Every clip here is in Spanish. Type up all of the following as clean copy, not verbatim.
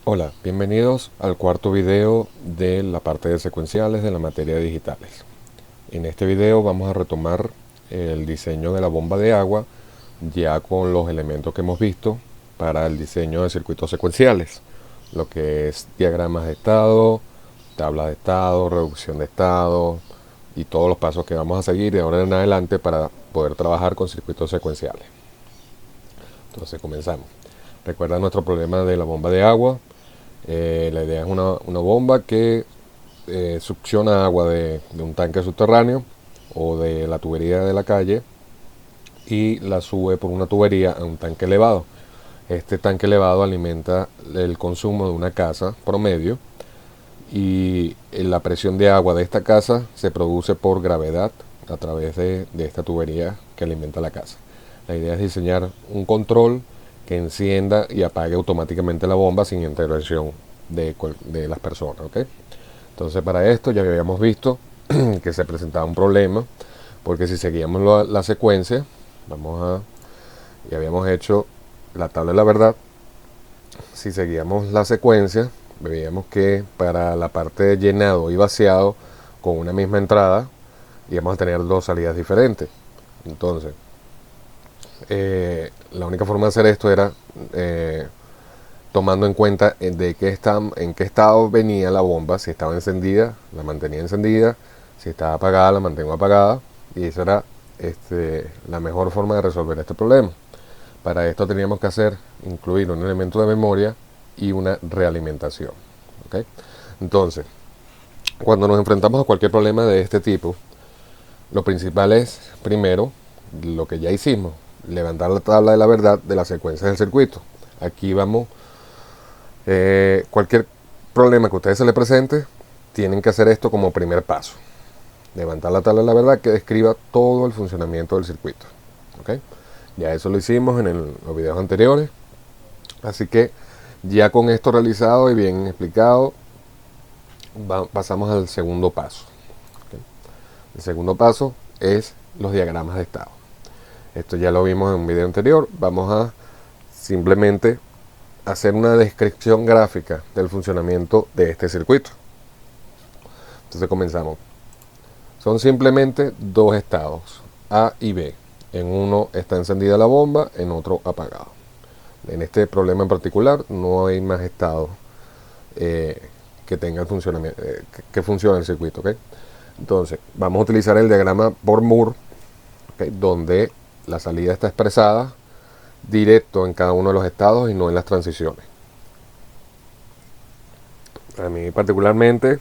Hola, bienvenidos al cuarto video de la parte de secuenciales de la materia de digitales. En este video vamos a retomar el diseño de la bomba de agua ya con los elementos que hemos visto para el diseño de circuitos secuenciales, lo que es diagramas de estado, tabla de estado, reducción de estado y todos los pasos que vamos a seguir de ahora en adelante para poder trabajar con circuitos secuenciales. Entonces comenzamos. Recuerda nuestro problema de la bomba de agua. La idea es una bomba que succiona agua de un tanque subterráneo o de la tubería de la calle y la sube por una tubería a un tanque elevado. Este tanque elevado alimenta el consumo de una casa promedio y la presión de agua de esta casa se produce por gravedad a través de esta tubería que alimenta la casa. La idea es diseñar un control que encienda y apague automáticamente la bomba sin intervención de las personas, ¿ok? Entonces para esto ya habíamos visto que se presentaba un problema, porque si seguíamos la secuencia, ya habíamos hecho la tabla de la verdad. Si seguíamos la secuencia, veíamos que para la parte de llenado y vaciado con una misma entrada íbamos a tener dos salidas diferentes. Entonces la única forma de hacer esto era tomando en cuenta en qué estado venía la bomba. Si estaba encendida, la mantenía encendida; si estaba apagada, la mantengo apagada. Y esa era la mejor forma de resolver este problema. Para esto teníamos que incluir un elemento de memoria y una realimentación, ¿okay? Entonces, cuando nos enfrentamos a cualquier problema de este tipo, lo principal es, primero, lo que ya hicimos: levantar la tabla de la verdad de las secuencias del circuito. Aquí vamos, cualquier problema que a ustedes se les presente, tienen que hacer esto como primer paso: levantar la tabla de la verdad que describa todo el funcionamiento del circuito, ¿okay? Ya eso lo hicimos en los videos anteriores, así que ya con esto realizado y bien explicado, pasamos al segundo paso, ¿okay? El segundo paso es los diagramas de estado. Esto ya lo vimos en un video anterior. Vamos a simplemente hacer una descripción gráfica del funcionamiento de este circuito. Entonces comenzamos. Son simplemente dos estados, A y B. En uno está encendida la bomba, en otro apagado. En este problema en particular no hay más estados que tengan funcionamiento, que funcione el circuito, ¿okay? Entonces vamos a utilizar el diagrama por Moore, ¿okay?, donde la salida está expresada directo en cada uno de los estados y no en las transiciones. A mí particularmente,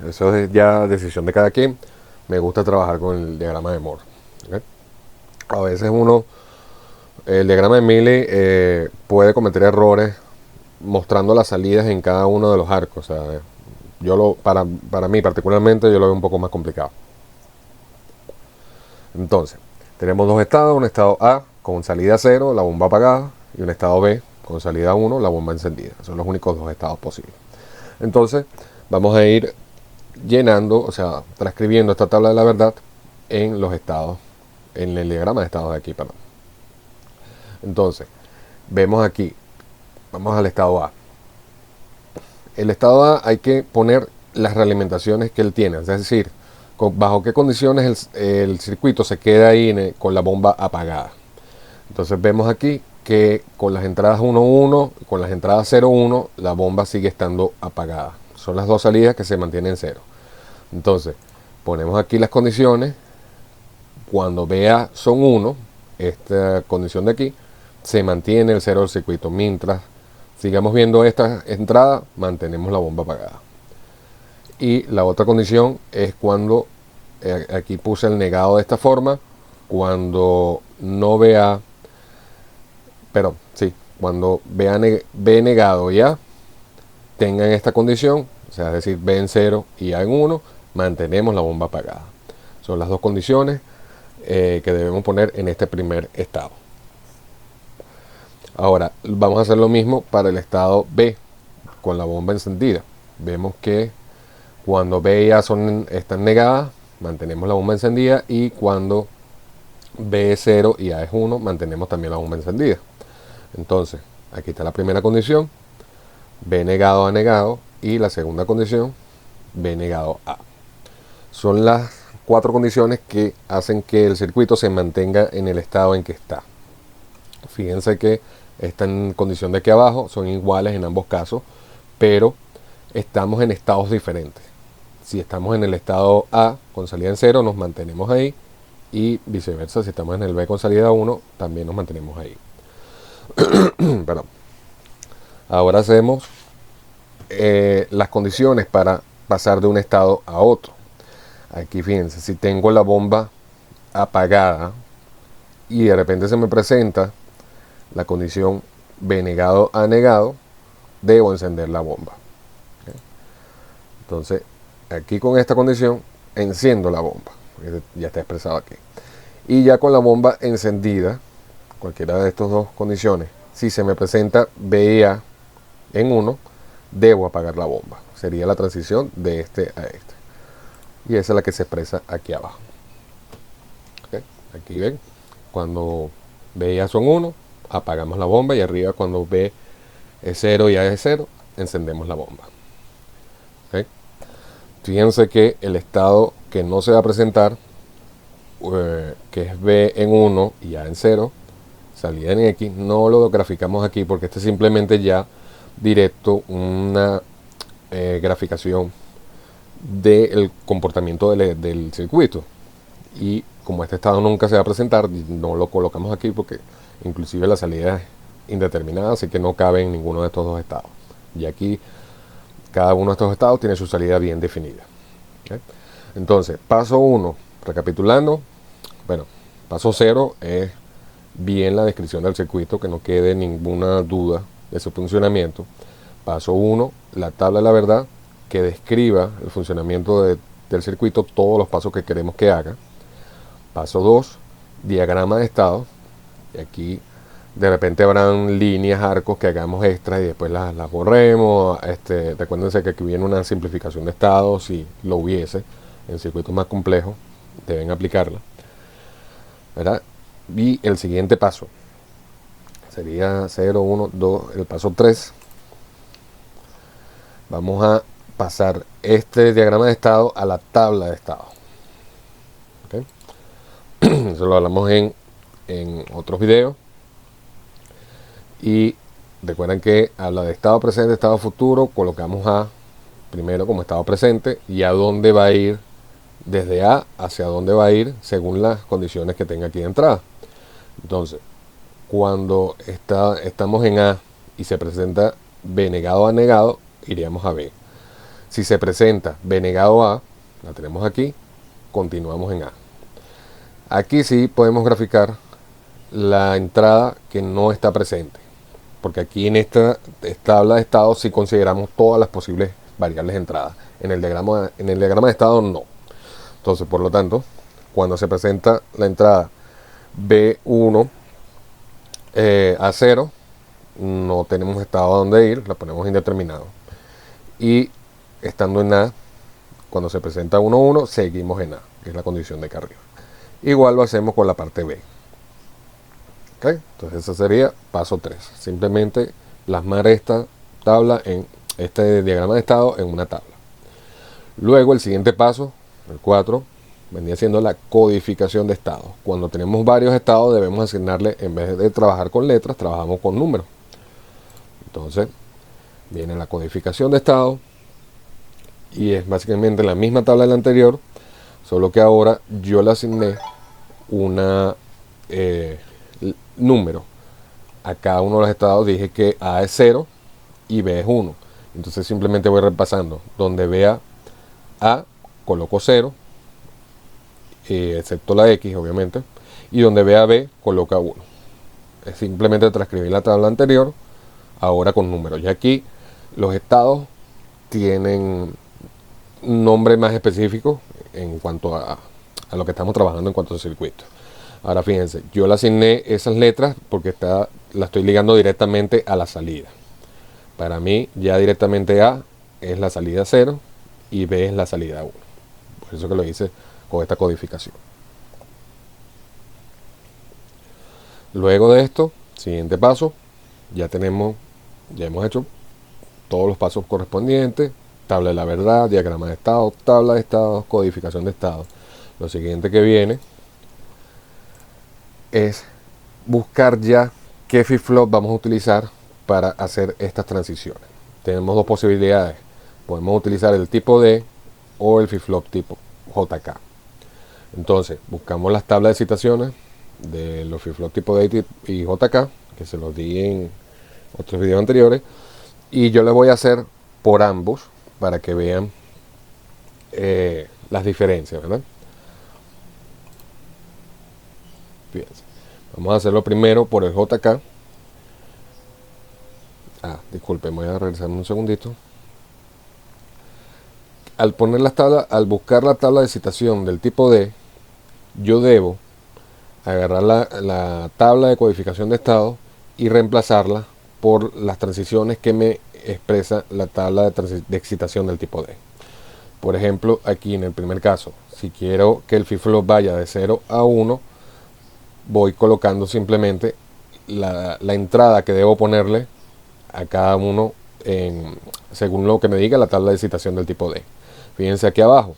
eso es ya decisión de cada quien, me gusta trabajar con el diagrama de Moore, ¿okay? A veces el diagrama de Mealy puede cometer errores mostrando las salidas en cada uno de los arcos. O sea, para mí particularmente, yo lo veo un poco más complicado. Entonces, tenemos dos estados: un estado A con salida 0, la bomba apagada, y un estado B con salida 1, la bomba encendida. Son los únicos dos estados posibles. Entonces, vamos a ir llenando, o sea, transcribiendo esta tabla de la verdad en los estados, en el diagrama de estados de aquí, perdón. Entonces, vemos aquí, vamos al estado A. El estado A hay que poner las realimentaciones que él tiene, es decir, bajo qué condiciones el circuito se queda ahí con la bomba apagada. Entonces vemos aquí que con las entradas 1,1 y con las entradas 0,1 la bomba sigue estando apagada. Son las dos salidas que se mantienen en cero. Entonces ponemos aquí las condiciones. Cuando vea son 1, esta condición de aquí, se mantiene el cero del circuito. Mientras sigamos viendo esta entrada, mantenemos la bomba apagada. Y la otra condición es cuando, aquí puse el negado de esta forma, cuando no vea, pero sí, cuando vea B negado y A tengan esta condición, o sea, es decir, B en 0 y A en 1, mantenemos la bomba apagada. Son las dos condiciones que debemos poner en este primer estado. Ahora vamos a hacer lo mismo para el estado B con la bomba encendida. Vemos que cuando B y A están negadas, mantenemos la bomba encendida, y cuando B es 0 y A es 1, mantenemos también la bomba encendida. Entonces, aquí está la primera condición. B negado A negado, y la segunda condición, B negado A. Son las 4 condiciones que hacen que el circuito se mantenga en el estado en que está. Fíjense que esta condición de aquí abajo son iguales en ambos casos, pero estamos en estados diferentes. Si estamos en el estado A con salida en 0, nos mantenemos ahí, y viceversa, si estamos en el B con salida 1, también nos mantenemos ahí. Perdón. Ahora hacemos las condiciones para pasar de un estado a otro. Aquí fíjense, si tengo la bomba apagada y de repente se me presenta la condición B negado A negado, debo encender la bomba. ¿Okay? Entonces, aquí con esta condición enciendo la bomba, ya está expresado aquí. Y ya con la bomba encendida, cualquiera de estas dos condiciones, si se me presenta B y A en 1, debo apagar la bomba. Sería la transición de este a este. Y esa es la que se expresa aquí abajo. ¿Okay? Aquí ven, cuando B y A son 1, apagamos la bomba, y arriba cuando B es 0 y A es 0, encendemos la bomba. ¿Okay? Fíjense que el estado que no se va a presentar, que es B en 1 y A en 0, salida en X, no lo graficamos aquí porque este es simplemente ya directo una graficación del comportamiento del circuito, y como este estado nunca se va a presentar, no lo colocamos aquí porque inclusive la salida es indeterminada, así que no cabe en ninguno de estos dos estados. Y aquí cada uno de estos estados tiene su salida bien definida. ¿Okay? Entonces, paso 1, recapitulando, bueno, paso 0 es bien la descripción del circuito, que no quede ninguna duda de su funcionamiento. Paso 1, la tabla de la verdad, que describa el funcionamiento del circuito, todos los pasos que queremos que haga. Paso 2, diagrama de estado, y aquí de repente habrán líneas, arcos que hagamos extras y después las borremos. Recuérdense que aquí viene una simplificación de estado, si lo hubiese en circuitos más complejos deben aplicarla, ¿verdad? Y el siguiente paso sería 0, 1, 2, el paso 3. Vamos a pasar este diagrama de estado a la tabla de estado. ¿Okay? Eso lo hablamos en otros videos. Y recuerden que habla de estado presente, estado futuro. Colocamos A primero como estado presente, y a dónde va a ir, desde A hacia dónde va a ir según las condiciones que tenga aquí de entrada. Entonces, cuando estamos en A y se presenta B negado A negado, iríamos a B. Si se presenta B negado A, la tenemos aquí, continuamos en A. Aquí sí podemos graficar la entrada que no está presente, porque aquí en esta tabla de estado sí consideramos todas las posibles variables de entrada. En el diagrama de estado no. Entonces, por lo tanto, cuando se presenta la entrada B1 a 0, no tenemos estado a dónde ir, la ponemos indeterminado. Y estando en A, cuando se presenta 1, 1, seguimos en A, que es la condición de acá arriba. Igual lo hacemos con la parte B. ¿Okay? Entonces ese sería paso 3. Simplemente plasmar esta tabla en este diagrama de estado en una tabla. Luego el siguiente paso, el 4, vendría siendo la codificación de estados. Cuando tenemos varios estados debemos asignarle, en vez de trabajar con letras, trabajamos con números. Entonces viene la codificación de estado, y es básicamente la misma tabla de la anterior, solo que ahora yo le asigné una número a cada uno de los estados. Dije que A es 0 y B es 1. Entonces simplemente voy repasando. Donde vea A, coloco 0, excepto la X obviamente, y donde vea B, coloca 1. Es simplemente transcribir la tabla anterior, ahora con números. Y aquí los estados tienen un nombre más específico en cuanto a lo que estamos trabajando en cuanto a circuito. Ahora fíjense, yo le asigné esas letras porque la estoy ligando directamente a la salida. Para mí ya directamente A es la salida 0 y B es la salida 1. Por eso que lo hice con esta codificación. Luego de esto, siguiente paso, ya hemos hecho todos los pasos correspondientes, tabla de la verdad, diagrama de estado, tabla de estados, codificación de estados. Lo siguiente que viene es buscar ya qué flip-flop vamos a utilizar para hacer estas transiciones. Tenemos dos posibilidades. Podemos utilizar el tipo D o el flip-flop tipo JK. Entonces, buscamos las tablas de citaciones de los flip-flop tipo D y JK, que se los di en otros videos anteriores, y yo les voy a hacer por ambos para que vean las diferencias, ¿verdad? Fíjense. Vamos a hacerlo primero por el JK. Disculpen, voy a regresar un segundito. Al poner las tablas, al buscar la tabla de citación del tipo D, yo debo agarrar la tabla de codificación de estado y reemplazarla por las transiciones que me expresa la tabla de excitación del tipo D. Por ejemplo, aquí en el primer caso, si quiero que el flip-flop vaya de 0 a 1, voy colocando simplemente la entrada que debo ponerle a cada uno según lo que me diga la tabla de citación del tipo D. Fíjense aquí abajo,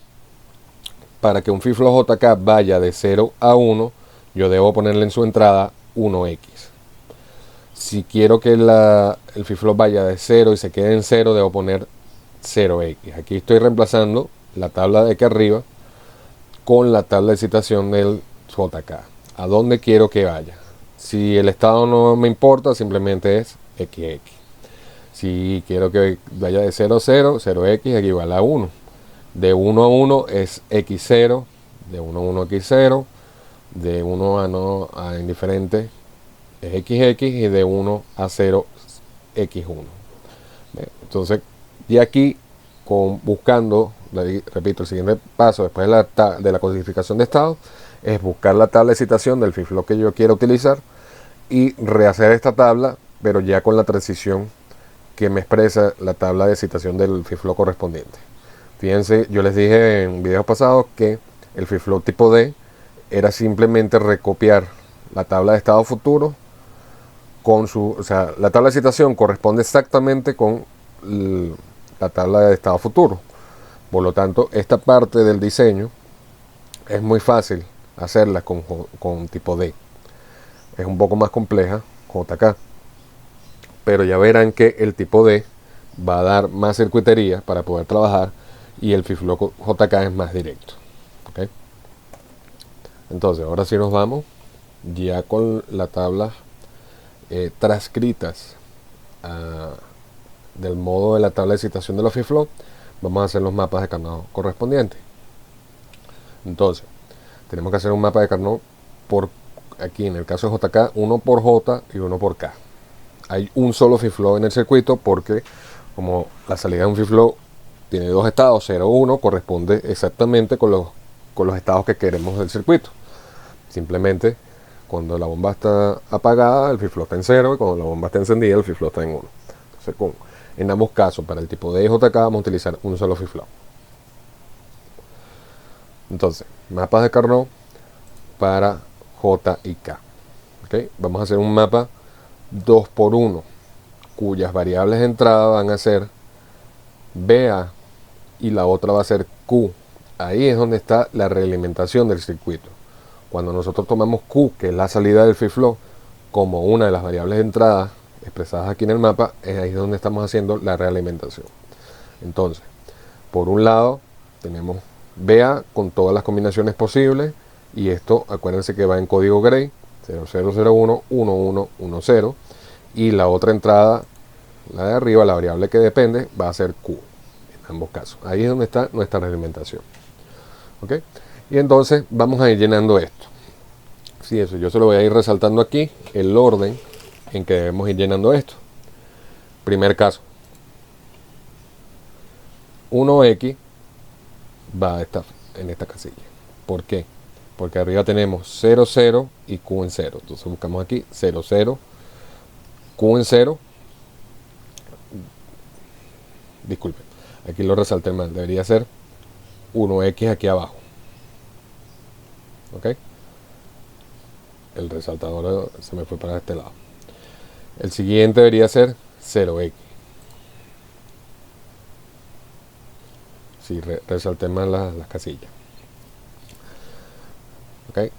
para que un flip-flop JK vaya de 0 a 1, yo debo ponerle en su entrada 1X. Si quiero que el flip-flop vaya de 0 y se quede en 0, debo poner 0X. Aquí estoy reemplazando la tabla de aquí arriba con la tabla de citación del JK. ¿A dónde quiero que vaya? Si el estado no me importa, simplemente es XX. Si quiero que vaya de 0 a 0, 0X equivale a 1. De 1 a 1 es X0, de 1 a 1 X0, de 1 a no a indiferente es XX y de 1 a 0 X1. Entonces, y aquí buscando, repito, el siguiente paso después de la codificación de estado es buscar la tabla de citación del flip-flop que yo quiero utilizar y rehacer esta tabla, pero ya con la transición que me expresa la tabla de citación del flip-flop correspondiente. Fíjense, yo les dije en videos pasados que el flip-flop tipo D era simplemente recopiar la tabla de estado futuro con o sea, la tabla de citación corresponde exactamente con la tabla de estado futuro. Por lo tanto, esta parte del diseño es muy fácil hacerla con tipo D. Es un poco más compleja, JK. Pero ya verán que el tipo D va a dar más circuitería para poder trabajar y el flip-flop JK es más directo. ¿Okay? Entonces, ahora sí nos vamos ya con la tabla transcritas del modo de la tabla de citación de los flip-flop. Vamos a hacer los mapas de Carnot correspondientes. Entonces, tenemos que hacer un mapa de Carnot por aquí, en el caso de JK, uno por J y uno por K. Hay un solo flip-flop en el circuito porque como la salida de un flip-flop tiene dos estados, 0 1, corresponde exactamente con los estados que queremos del circuito. Simplemente cuando la bomba está apagada, el flip-flop está en 0, y cuando la bomba está encendida, el flip-flop está en 1. Entonces, en ambos casos, para el tipo D y JK, vamos a utilizar un solo flip-flop. Entonces, mapas de Carnot para J y K. ¿Okay? Vamos a hacer un mapa 2x1, cuyas variables de entrada van a ser BA y la otra va a ser Q. Ahí es donde está la realimentación del circuito. Cuando nosotros tomamos Q, que es la salida del flip-flop, como una de las variables de entrada expresadas aquí en el mapa, es ahí donde estamos haciendo la realimentación. Entonces, por un lado, tenemos BA con todas las combinaciones posibles, y esto, acuérdense que va en código Gray, 0001, 1110, y la otra entrada, la de arriba, la variable que depende, va a ser Q, en ambos casos. Ahí es donde está nuestra realimentación. ¿Ok? Y entonces vamos a ir llenando esto. Sí, eso yo se lo voy a ir resaltando aquí, el orden en que debemos ir llenando esto. Primer caso, 1X va en esta casilla. ¿Por qué? Porque arriba tenemos 0, 0 y Q en 0. Entonces buscamos aquí 0, 0, Q en 0. Disculpen, aquí lo resalté mal. Debería ser 1X aquí abajo. ¿Ok? El resaltador se me fue para este lado. El siguiente debería ser 0X. si resalté mal las casillas. ¿Okay?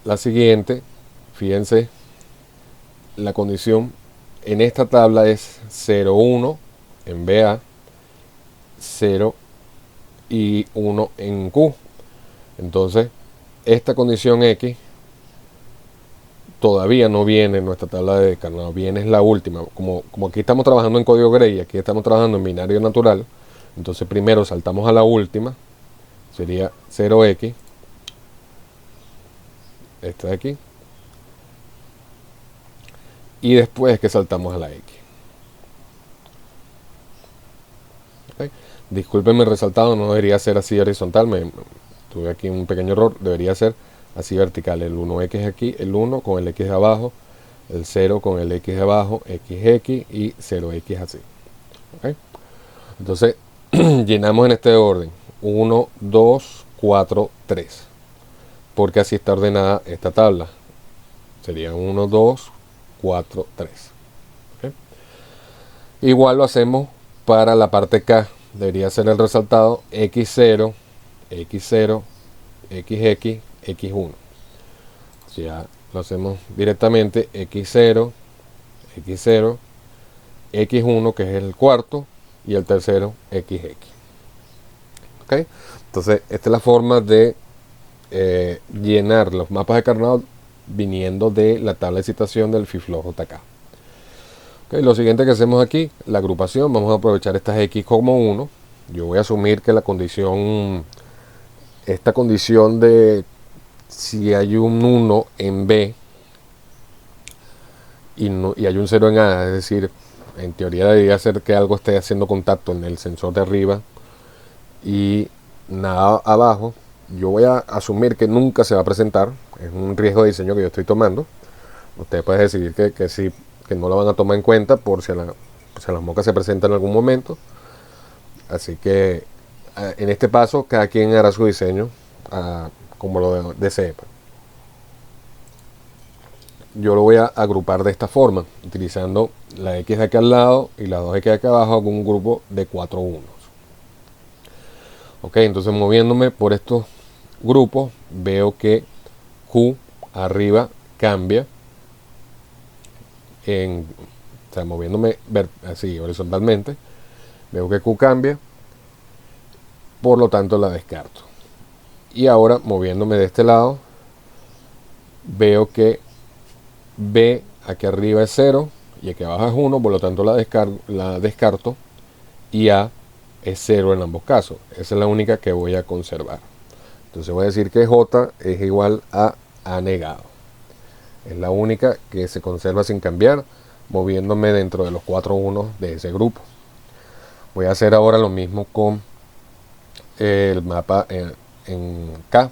La siguiente, fíjense, la condición en esta tabla es 0, 1 en BA, 0 y 1 en Q. Entonces, esta condición X todavía no viene en nuestra tabla de descarnado, viene es la última. Como aquí estamos trabajando en código Gray, aquí estamos trabajando en binario natural, entonces primero saltamos a la última, sería 0x, esta de aquí, y después que saltamos a la x. ¿Okay? Discúlpenme el resaltado, no debería ser así horizontal, tuve aquí un pequeño error, debería ser así vertical, el 1x aquí, el 1 con el x de abajo, el 0 con el x de abajo, xx y 0x así. ¿Okay? Entonces llenamos en este orden 1, 2, 4, 3, porque así está ordenada esta tabla. Sería 1, 2, 4, 3. ¿Okay? Igual lo hacemos para la parte K. Debería ser el resaltado x0, x0, xx, x1. Ya lo hacemos directamente x0, x0, x1 que es el cuarto y el tercero xx. ¿Okay? Entonces esta es la forma de llenar los mapas de Carnot viniendo de la tabla de citación del FIFLOW JK. Okay, lo siguiente que hacemos aquí, la agrupación, vamos a aprovechar estas X como 1. Yo voy a asumir que la condición, esta condición de si hay un 1 en B y hay un 0 en A, es decir, en teoría debería ser que algo esté haciendo contacto en el sensor de arriba y nada abajo. Yo voy a asumir que nunca se va a presentar, es un riesgo de diseño que yo estoy tomando. Ustedes pueden decidir que sí, que no lo van a tomar en cuenta por si las moscas se presentan en algún momento. Así que en este paso cada quien hará su diseño como lo desee. Yo lo voy a agrupar de esta forma, utilizando la X de aquí al lado y la 2X de aquí abajo con un grupo de 4 unos. Ok, entonces moviéndome por estos grupos, veo que Q arriba cambia, o sea, moviéndome así horizontalmente, veo que Q cambia, por lo tanto la descarto. Y ahora moviéndome de este lado, veo que B aquí arriba es 0 y aquí abajo es 1, por lo tanto la descarto, y A es 0 en ambos casos. Esa es la única que voy a conservar. Entonces voy a decir que J es igual a A negado. Es la única que se conserva sin cambiar, moviéndome dentro de los 4 unos de ese grupo. Voy a hacer ahora lo mismo con el mapa en K.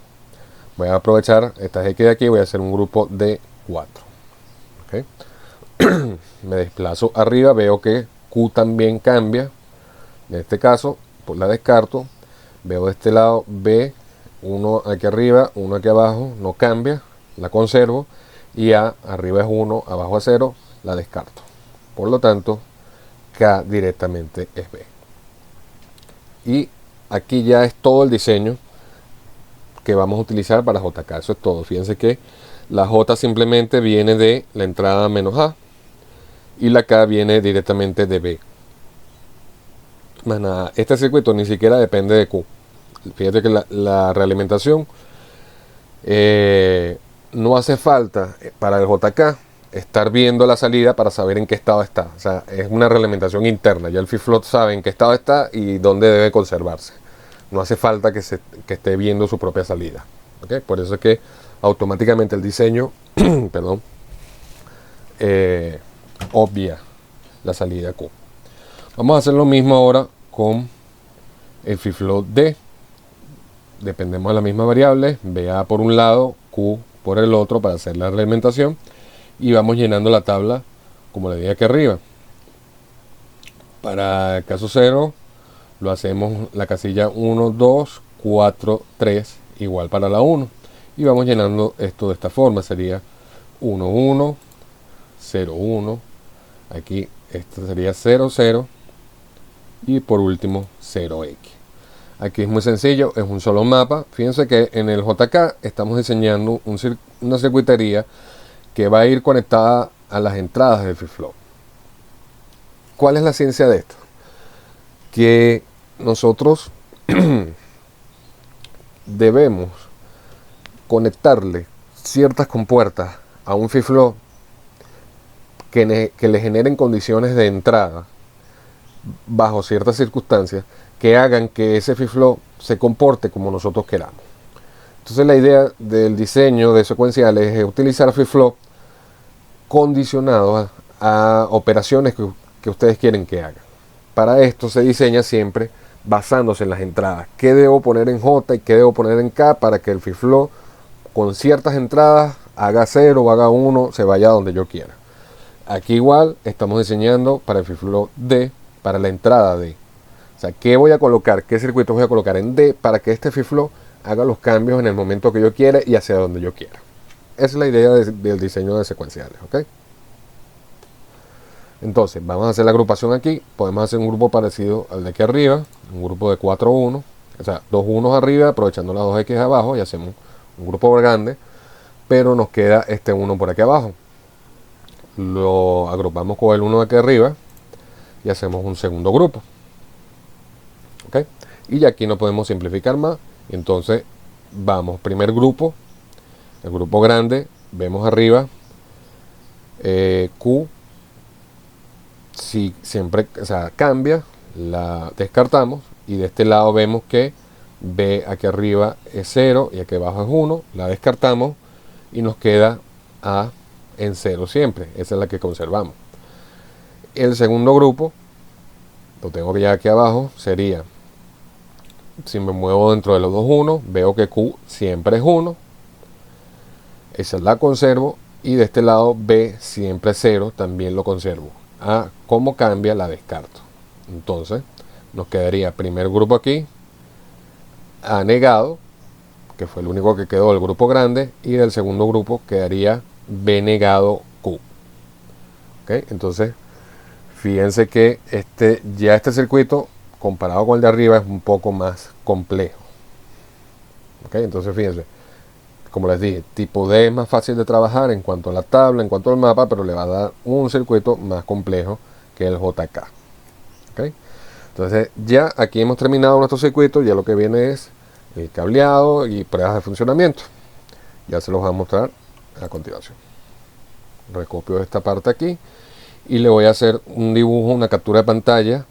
Voy a aprovechar estas X de aquí, voy a hacer un grupo de 4. ¿Okay? Me desplazo arriba, veo que Q también cambia. En este caso, pues la descarto. Veo de este lado B, uno aquí arriba, uno aquí abajo, no cambia, la conservo. Y A arriba es 1, abajo es 0, la descarto. Por lo tanto, K directamente es B. Y aquí ya es todo el diseño que vamos a utilizar para JK. Eso es todo. Fíjense que la J simplemente viene de la entrada menos A y la K viene directamente de B. Más nada, este circuito ni siquiera depende de Q. Fíjate que la realimentación no hace falta para el JK estar viendo la salida para saber en qué estado está. O sea, es una realimentación interna. Ya el FIFLOW sabe en qué estado está y dónde debe conservarse. No hace falta que esté viendo su propia salida. ¿Okay? Por eso es que automáticamente el diseño perdón, obvia la salida Q. Vamos a hacer lo mismo ahora con el FIFLOW D. Dependemos de la misma variable, BA por un lado, Q por el otro para hacer la realimentación. Y vamos llenando la tabla como le dije aquí arriba. Para el caso 0 lo hacemos la casilla 1, 2, 4, 3 igual para la 1 y vamos llenando esto de esta forma. Sería 1, 1, 0, 1, aquí esto sería 0, 0 y por último 0x. Aquí es muy sencillo, es un solo mapa. Fíjense que en el JK estamos diseñando una circuitería que va a ir conectada a las entradas del FreeFlow. ¿Cuál es la ciencia de esto? Que nosotros debemos conectarle ciertas compuertas a un FreeFlow que le generen condiciones de entrada bajo ciertas circunstancias que hagan que ese FreeFlow se comporte como nosotros queramos. Entonces la idea del diseño de secuenciales es utilizar FreeFlow condicionados a operaciones que ustedes quieren que hagan. Para esto se diseña siempre basándose en las entradas. ¿Qué debo poner en J y qué debo poner en K para que el FreeFlow con ciertas entradas haga 0 o haga 1, se vaya donde yo quiera? Aquí igual estamos diseñando para el FreeFlow D, para la entrada D. O sea, ¿qué voy a colocar? ¿Qué circuitos voy a colocar en D para que este FreeFlow haga los cambios en el momento que yo quiera y hacia donde yo quiera? Esa es la idea del diseño de secuenciales, ¿ok? Entonces, vamos a hacer la agrupación aquí. Podemos hacer un grupo parecido al de aquí arriba, un grupo de 4 1, o sea, 2 unos arriba, aprovechando las 2X abajo, y hacemos un grupo grande, pero nos queda este 1 por aquí abajo. Lo agrupamos con el 1 de aquí arriba y hacemos un segundo grupo. ¿Ok? Y ya aquí no podemos simplificar más. Entonces, vamos, primer grupo, el grupo grande, vemos arriba, Q, si siempre, o sea, cambia, la descartamos, y de este lado vemos que B aquí arriba es 0 y aquí abajo es 1, la descartamos y nos queda A en 0 siempre, esa es la que conservamos. El segundo grupo, lo tengo ya aquí abajo, sería, si me muevo dentro de los dos 1, veo que Q siempre es 1, esa la conservo, y de este lado B siempre es 0, también lo conservo. A cómo cambia, la descarto. Entonces nos quedaría primer grupo aquí, A negado, que fue el único que quedó del grupo grande, y del segundo grupo quedaría B negado Q. ¿Okay? Entonces fíjense que este circuito comparado con el de arriba es un poco más complejo. ¿Okay? Entonces fíjense, como les dije, tipo D es más fácil de trabajar en cuanto a la tabla, en cuanto al mapa, pero le va a dar un circuito más complejo que el JK. ¿Okay? Entonces ya aquí hemos terminado nuestro circuito, ya lo que viene es el cableado y pruebas de funcionamiento. Ya se los voy a mostrar a continuación. Recopio esta parte aquí y le voy a hacer un dibujo, una captura de pantalla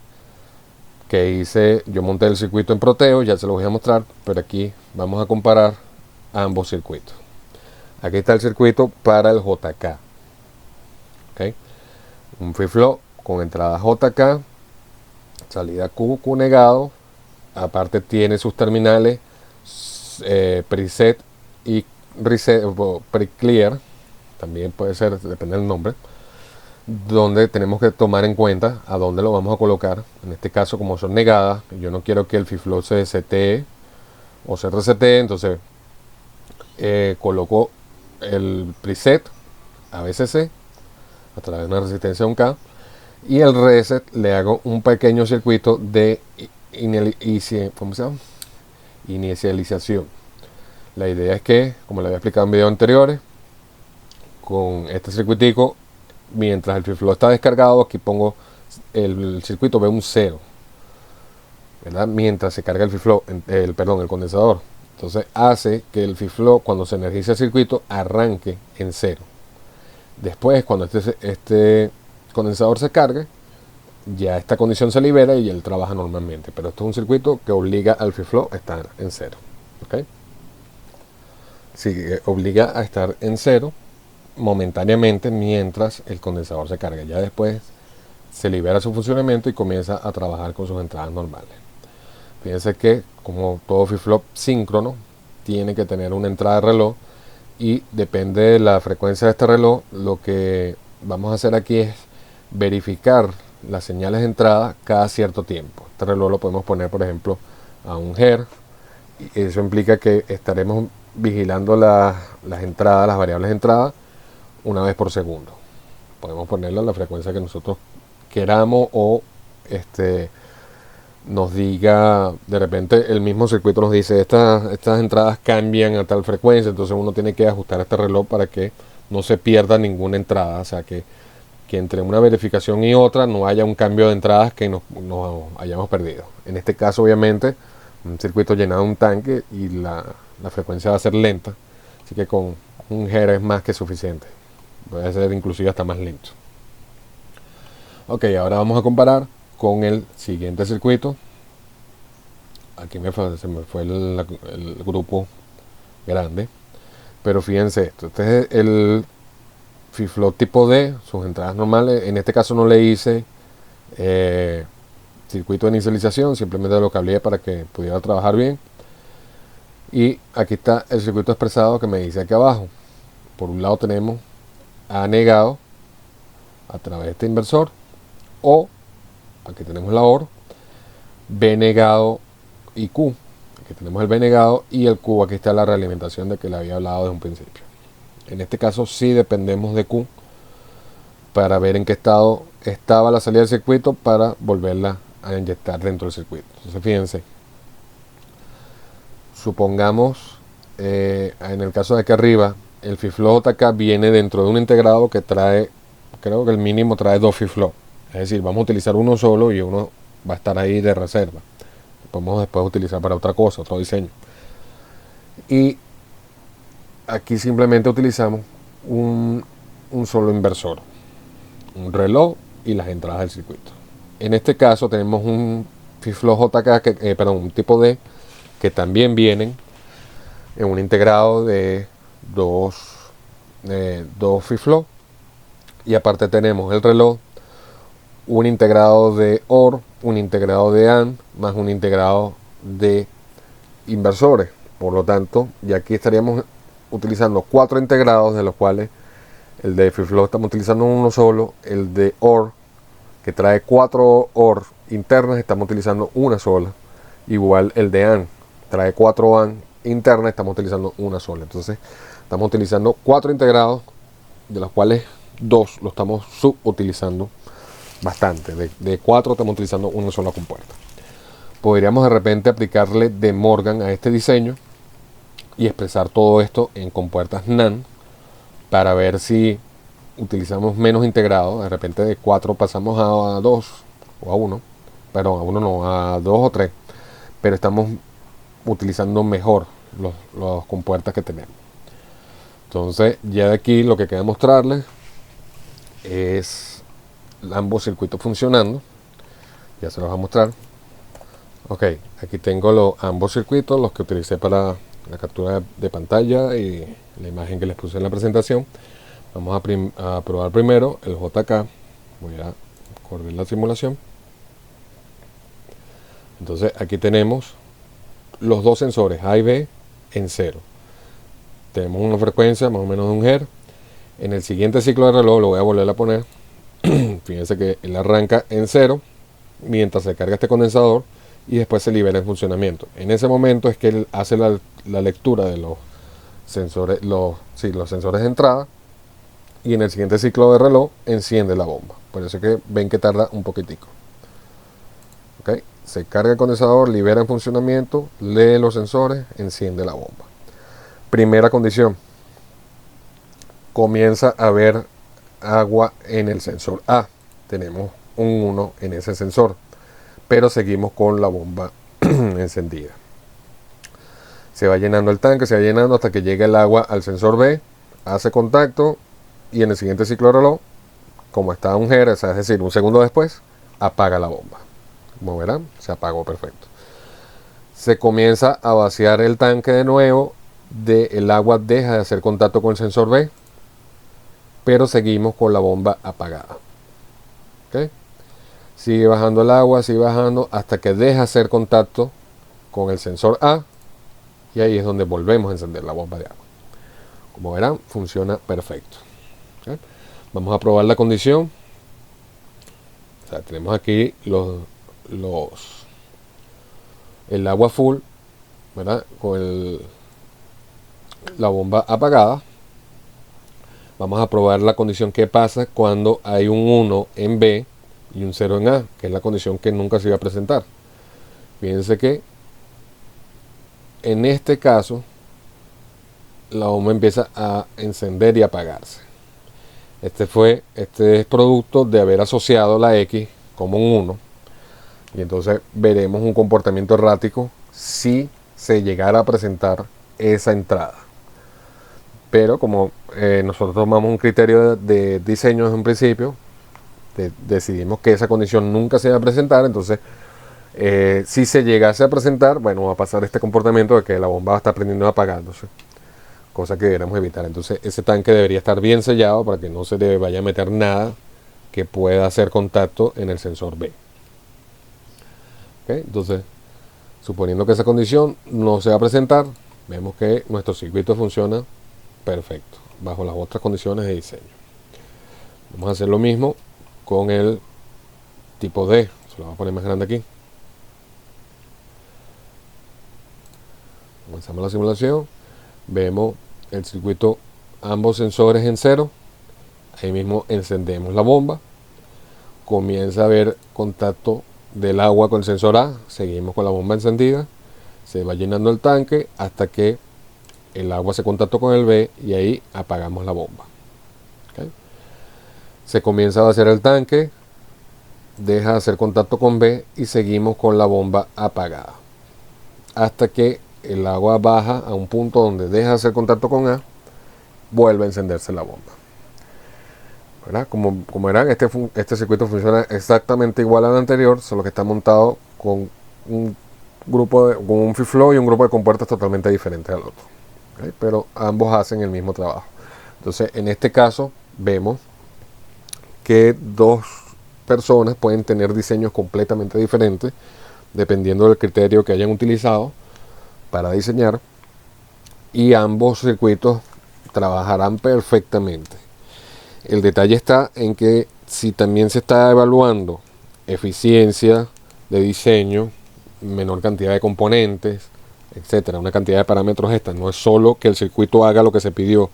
que hice. Yo monté el circuito en Proteo, ya se los voy a mostrar, pero aquí vamos a comparar ambos circuitos. Aquí está el circuito para el JK. ¿Okay? Un FreeFlow con entrada JK, salida Q negado. Aparte tiene sus terminales preset y reset, pre-clear, también puede ser, depende del nombre, donde tenemos que tomar en cuenta a dónde lo vamos a colocar. En este caso, como son negadas, yo no quiero que el FreeFlow se setee o se resete, entonces coloco el preset ABCC a través de una resistencia 1K, y el reset le hago un pequeño circuito de inicialización. La idea es que, como le había explicado en videos anteriores, con este circuitico, mientras el FreeFlow está descargado, aquí pongo el circuito ve un 0, ¿verdad? Mientras se carga el FreeFlow, el condensador. Entonces hace que el FreeFlow, cuando se energiza el circuito, arranque en 0. Después, cuando este condensador se cargue, ya esta condición se libera y él trabaja normalmente. Pero esto es un circuito que obliga al FreeFlow a estar en 0. ¿Okay? Sí, obliga a estar en 0 momentáneamente mientras el condensador se carga. Ya después se libera su funcionamiento y comienza a trabajar con sus entradas normales. Fíjense que, como todo FreeFlow síncrono, tiene que tener una entrada de reloj, y depende de la frecuencia de este reloj, lo que vamos a hacer aquí es verificar las señales de entrada cada cierto tiempo. Este reloj lo podemos poner, por ejemplo, a 1 Hz, y eso implica que estaremos vigilando las entradas, las variables de entrada, una vez por segundo. Podemos ponerla a la frecuencia que nosotros queramos, o nos diga, de repente el mismo circuito nos dice, estas entradas cambian a tal frecuencia, entonces uno tiene que ajustar este reloj para que no se pierda ninguna entrada, o sea que entre una verificación y otra no haya un cambio de entradas que nos hayamos perdido. En este caso, obviamente, un circuito llenado de un tanque y la frecuencia va a ser lenta, así que con un GER es más que suficiente, puede ser inclusive hasta más lento. Ok, ahora vamos a comparar con el siguiente circuito. Aquí se me fue el grupo grande, pero fíjense esto, este es el FIFLO tipo D, sus entradas normales. En este caso no le hice circuito de inicialización, simplemente lo cableé para que pudiera trabajar bien. Y aquí está el circuito expresado que me dice aquí abajo. Por un lado tenemos A negado a través de este inversor, o aquí tenemos la OR, B negado y Q. Aquí tenemos el B negado y el Q, aquí está la realimentación de que le había hablado desde un principio. En este caso sí dependemos de Q para ver en qué estado estaba la salida del circuito para volverla a inyectar dentro del circuito. Entonces fíjense, supongamos en el caso de aquí arriba el FIFLO JK viene dentro de un integrado que trae, creo que el mínimo trae 2 FIFLO, es decir, vamos a utilizar uno solo y uno va a estar ahí de reserva, podemos después utilizar para otra cosa, otro diseño. Y aquí simplemente utilizamos un solo inversor, un reloj y las entradas del circuito. En este caso tenemos un FIFLO JK, un tipo D, que también vienen en un integrado de dos FIFLO, y aparte tenemos el reloj, un integrado de OR, un integrado de AND, más un integrado de inversores. Por lo tanto, ya aquí estaríamos utilizando 4 integrados, de los cuales el de FIFLO estamos utilizando uno solo, el de OR, que trae 4 OR internas, estamos utilizando una sola. Igual el de AND, trae 4 AND internas, estamos utilizando una sola. Entonces estamos utilizando 4 integrados, de los cuales 2 lo estamos subutilizando bastante. De 4 estamos utilizando una sola compuerta. Podríamos de repente aplicarle De Morgan a este diseño y expresar todo esto en compuertas NAND para ver si utilizamos menos integrados. De repente de 4 pasamos a 2 o a 1, perdón, a 1 no, a 2 o 3, pero estamos utilizando mejor los compuertas que tenemos. Entonces ya de aquí lo que queda mostrarles es ambos circuitos funcionando. Ya se los voy a mostrar. Ok, aquí tengo ambos circuitos, los que utilicé para la captura de pantalla y la imagen que les puse en la presentación. Vamos a probar primero el JK. Voy a correr la simulación. Entonces aquí tenemos los dos sensores A y B en 0. Tenemos una frecuencia más o menos de 1 Hz. En el siguiente ciclo de reloj lo voy a volver a poner. Fíjense que él arranca en 0 mientras se carga este condensador y después se libera en funcionamiento. En ese momento es que él hace la lectura de los sensores, los sensores de entrada, y en el siguiente ciclo de reloj enciende la bomba. Por eso es que ven que tarda un poquitico. ¿Okay? Se carga el condensador, libera en funcionamiento, lee los sensores, enciende la bomba. Primera condición: comienza a haber agua en el sensor A. Tenemos un 1 en ese sensor, pero seguimos con la bomba encendida. Se va llenando el tanque, se va llenando hasta que llegue el agua al sensor B, hace contacto y en el siguiente ciclo de reloj, como está a 1 Hz, es decir, un segundo después, apaga la bomba. Como verán, se apagó perfecto. Se comienza a vaciar el tanque de nuevo, el agua deja de hacer contacto con el sensor B, pero seguimos con la bomba apagada. ¿Okay? Sigue bajando el agua, sigue bajando hasta que deja hacer contacto con el sensor A, y ahí es donde volvemos a encender la bomba de agua. Como verán, funciona perfecto. ¿Okay? Vamos a probar la condición. O sea, tenemos aquí el agua full, ¿verdad? Con la bomba apagada. Vamos a probar la condición que pasa cuando hay un 1 en B y un 0 en A, que es la condición que nunca se iba a presentar. Fíjense que en este caso la bomba empieza a encender y apagarse. Este es producto de haber asociado la X como un 1, y entonces veremos un comportamiento errático si se llegara a presentar esa entrada. Pero como nosotros tomamos un criterio de diseño desde un principio, decidimos que esa condición nunca se iba a presentar. Entonces si se llegase a presentar, bueno, va a pasar este comportamiento de que la bomba va a estar prendiendo y apagándose, cosa que deberíamos evitar. Entonces ese tanque debería estar bien sellado para que no se le vaya a meter nada que pueda hacer contacto en el sensor B. ¿Okay? Entonces, suponiendo que esa condición no se va a presentar, vemos que nuestro circuito funciona perfecto bajo las otras condiciones de diseño. Vamos a hacer lo mismo con el tipo D. Se lo voy a poner más grande aquí. Comenzamos la simulación. Vemos el circuito, ambos sensores en 0. Ahí mismo encendemos la bomba. Comienza a haber contacto del agua con el sensor A. Seguimos con la bomba encendida. Se va llenando el tanque hasta que el agua hace contacto con el B y ahí apagamos la bomba. ¿Okay? Se comienza a vaciar el tanque, deja de hacer contacto con B y seguimos con la bomba apagada hasta que el agua baja a un punto donde deja de hacer contacto con A, vuelve a encenderse la bomba. ¿Verdad? Como verán, este circuito funciona exactamente igual al anterior, solo que está montado con un con un free flow y un grupo de compuertas totalmente diferentes al otro. ¿Okay? Pero ambos hacen el mismo trabajo. Entonces, en este caso, vemos que dos personas pueden tener diseños completamente diferentes dependiendo del criterio que hayan utilizado para diseñar, y ambos circuitos trabajarán perfectamente. El detalle está en que si también se está evaluando eficiencia de diseño, menor cantidad de componentes, etcétera, una cantidad de parámetros extra, no es solo que el circuito haga lo que se pidió,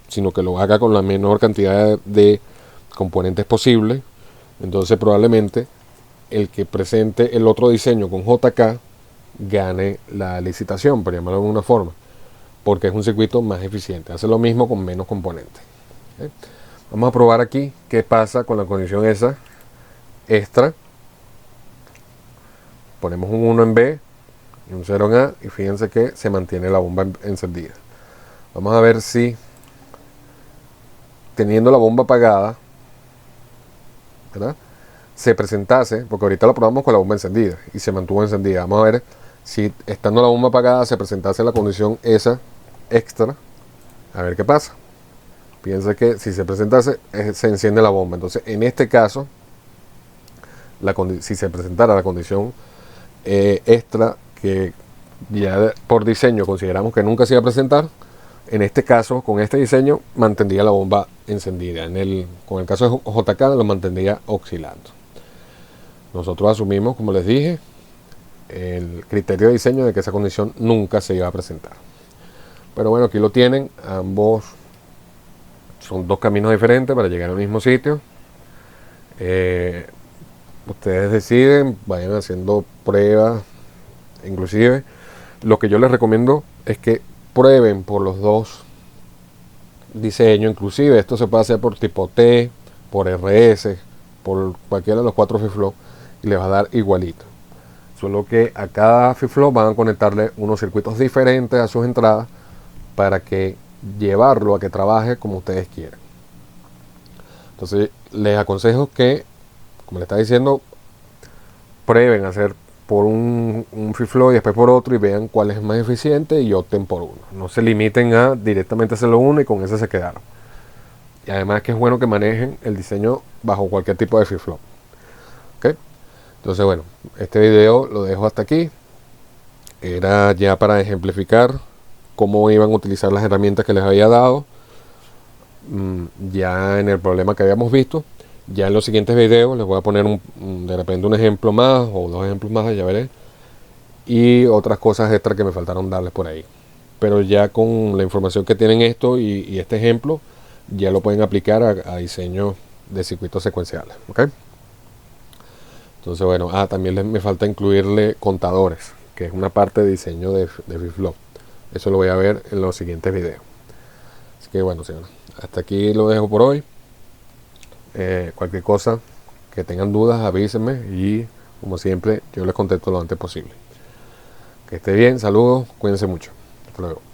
sino que lo haga con la menor cantidad de componentes posible, entonces probablemente el que presente el otro diseño con JK gane la licitación, por llamarlo de alguna forma, porque es un circuito más eficiente, hace lo mismo con menos componentes. ¿Okay? Vamos a probar aquí qué pasa con la condición esa extra. Ponemos un 1 en B y un 0 en A, y fíjense que se mantiene la bomba encendida. Vamos a ver si, teniendo la bomba apagada, ¿verdad?, se presentase, porque ahorita lo probamos con la bomba encendida y se mantuvo encendida. Vamos a ver si, estando la bomba apagada, se presentase la condición esa extra, a ver qué pasa. Fíjense que si se presentase, se enciende la bomba. Entonces, en este caso, si se presentara la condición extra, que ya por diseño consideramos que nunca se iba a presentar, en este caso, con este diseño, mantendría la bomba encendida. Con el caso de JK, lo mantendría oscilando. Nosotros asumimos, como les dije, el criterio de diseño de que esa condición nunca se iba a presentar. Pero bueno, aquí lo tienen. Ambos son dos caminos diferentes para llegar al mismo sitio. Ustedes deciden, vayan haciendo pruebas. Inclusive, lo que yo les recomiendo es que prueben por los dos diseños. Inclusive esto se puede hacer por tipo T, por RS, por cualquiera de los 4 FreeFlow, y les va a dar igualito. Solo que a cada FreeFlow van a conectarle unos circuitos diferentes a sus entradas para que llevarlo a que trabaje como ustedes quieran. Entonces les aconsejo que, como les está diciendo, prueben hacer por un FreeFlow y después por otro y vean cuál es más eficiente y opten por uno. No se limiten a directamente hacerlo uno y con ese se quedaron. Y además que es bueno que manejen el diseño bajo cualquier tipo de FreeFlow. ¿Okay? Entonces bueno, este video lo dejo hasta aquí. Era ya para ejemplificar cómo iban a utilizar las herramientas que les había dado ya en el problema que habíamos visto. Ya en los siguientes videos les voy a poner de repente un ejemplo más o 2 ejemplos más, ya veré, y otras cosas extra que me faltaron darles por ahí. Pero ya con la información que tienen esto y este ejemplo, ya lo pueden aplicar a diseño de circuitos secuenciales. ¿Okay? Entonces bueno, también me falta incluirle contadores, que es una parte de diseño de FreeFlow. Eso lo voy a ver en los siguientes videos. Así que bueno, señores, hasta aquí lo dejo por hoy. Cualquier cosa que tengan dudas, avísenme y como siempre yo les contesto lo antes posible. Que esté bien, saludos, cuídense mucho. Hasta luego.